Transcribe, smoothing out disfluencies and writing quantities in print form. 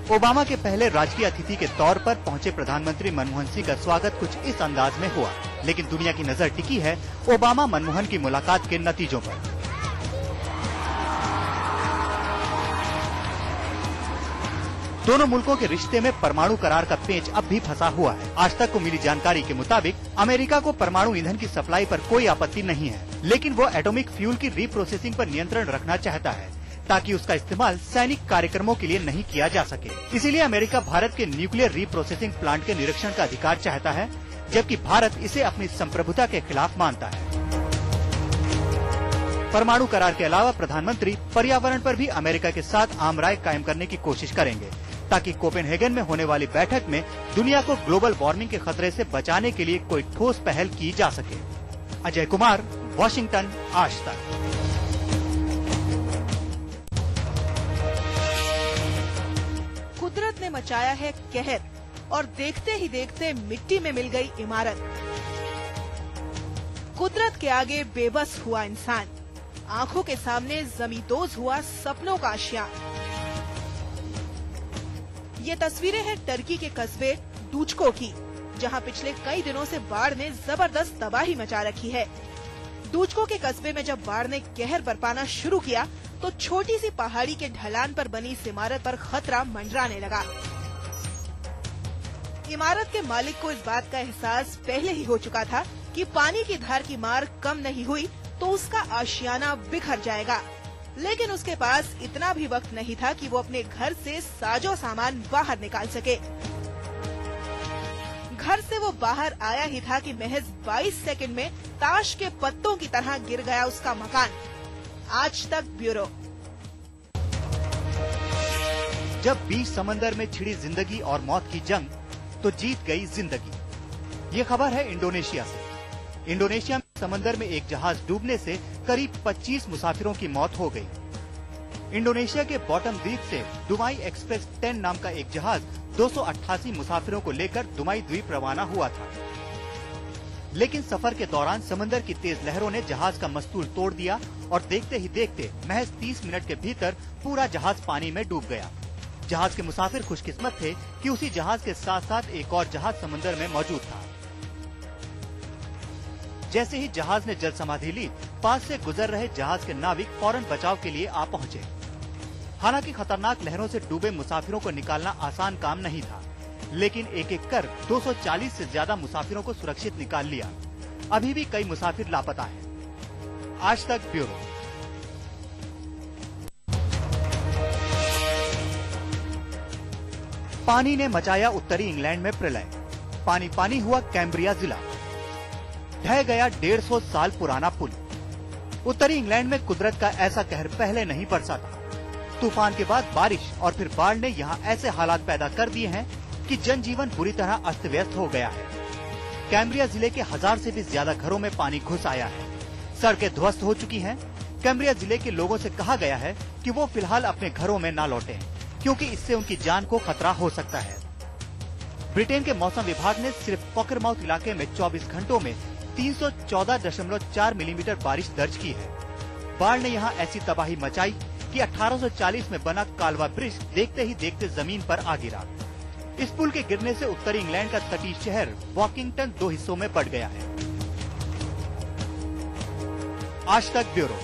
Obama के पहले राजकीय अतिथि के तौर पर पहुंचे प्रधानमंत्री मनमोहन सिंह का स्वागत कुछ इस अंदाज में हुआ, लेकिन दुनिया की नजर टिकी है ओबामा मनमोहन की मुलाकात के नतीजों पर। दोनों मुल्कों के रिश्ते में परमाणु करार का पेंच अब भी फंसा हुआ है। आज तक को मिली जानकारी के मुताबिक अमेरिका को परमाणु ईंधन की सप्लाई पर कोई आपत्ति नहीं है, लेकिन वो एटॉमिक फ्यूल की रीप्रोसेसिंग पर नियंत्रण रखना चाहता है ताकि उसका इस्तेमाल सैनिक कार्यक्रमों के लिए नहीं किया जा सके। इसीलिए अमेरिका भारत के न्यूक्लियर रीप्रोसेसिंग प्लांट के निरीक्षण का अधिकार चाहता है, जबकि भारत इसे अपनी संप्रभुता के खिलाफ मानता है। परमाणु करार के अलावा प्रधानमंत्री पर्यावरण पर भी अमेरिका के साथ आम राय कायम करने की कोशिश करेंगे, ताकि कोपेनहेगन में होने वाली बैठक में दुनिया को ग्लोबल वार्मिंग के खतरे से बचाने के लिए कोई ठोस पहल की जा सके। अजय कुमार, वॉशिंगटन, आज तक। कुदरत ने मचाया है कहर और देखते ही देखते मिट्टी में मिल गई इमारत। कुदरत के आगे बेबस हुआ इंसान, आंखों के सामने ज़मींदोज़ हुआ सपनों का आशियां। ये तस्वीरें हैं टर्की के कस्बे डूचको की, जहां पिछले कई दिनों से बाढ़ ने जबरदस्त तबाही मचा रखी है। डूचको के कस्बे में जब बाढ़ ने कहर बरपाना शुरू किया तो छोटी सी पहाड़ी के ढलान पर बनी इस इमारत पर खतरा मंडराने लगा। इमारत के मालिक को इस बात का एहसास पहले ही हो चुका था कि पानी की धार की मार कम नहीं हुई तो उसका आशियाना बिखर जाएगा, लेकिन उसके पास इतना भी वक्त नहीं था कि वो अपने घर से साजो सामान बाहर निकाल सके। घर से वो बाहर आया ही था कि महज 22 सेकंड में ताश के पत्तों की तरह गिर गया उसका मकान। आज तक ब्यूरो। जब बीच समंदर में छिड़ी जिंदगी और मौत की जंग, तो जीत गई जिंदगी। ये खबर है इंडोनेशिया से। इंडोनेशिया में समंदर में एक जहाज डूबने से करीब 25 मुसाफिरों की मौत हो गई। इंडोनेशिया के बॉटम द्वीप से दुमाई एक्सप्रेस 10 नाम का एक जहाज 288 मुसाफिरों को लेकर दुमाई द्वीप रवाना हुआ था, लेकिन सफर के दौरान समंदर की तेज लहरों ने जहाज का मस्तूल तोड़ दिया और देखते ही देखते महज 30 मिनट के भीतर पूरा जहाज पानी में डूब गया। जहाज के मुसाफिर खुशकिस्मत थे कि उसी जहाज के साथ साथ एक और जहाज समंदर में मौजूद था। जैसे ही जहाज ने जल समाधि ली, पास से गुजर रहे जहाज के नाविक फौरन बचाव के लिए आ पहुंचे। हालांकि खतरनाक लहरों से डूबे मुसाफिरों को निकालना आसान काम नहीं था, लेकिन एक एक कर 240 से ज्यादा मुसाफिरों को सुरक्षित निकाल लिया। अभी भी कई मुसाफिर लापता हैं। आज तक ब्यूरो। पानी ने मचाया उत्तरी इंग्लैंड में प्रलय। पानी पानी हुआ कैम्ब्रिया जिला। ढह गया 150 साल पुराना पुल। उत्तरी इंग्लैंड में कुदरत का ऐसा कहर पहले नहीं बरसा था। तूफान के बाद बारिश और फिर बाढ़ ने यहाँ ऐसे हालात पैदा कर दिए हैं कि जनजीवन बुरी तरह अस्त व्यस्त हो गया है। कैम्ब्रिया जिले के 1000 से भी ज्यादा घरों में पानी घुस आया है। सड़कें ध्वस्त हो चुकी हैं। कैम्ब्रिया जिले के लोगों से कहा गया है कि वो फिलहाल अपने घरों में न लौटें, क्योंकि इससे उनकी जान को खतरा हो सकता है। ब्रिटेन के मौसम विभाग ने सिर्फ पॉकरमाउथ इलाके में 24 घंटों में 314.4 मिलीमीटर बारिश दर्ज की है। बाढ़ ने यहाँ ऐसी तबाही मचाई कि 1840 में बना कालवा ब्रिज देखते ही देखते जमीन पर आ गिरा। इस पुल के गिरने से उत्तरी इंग्लैंड का तटीय शहर वॉकिंगटन 2 हिस्सों में बढ़ गया है। आज तक ब्यूरो।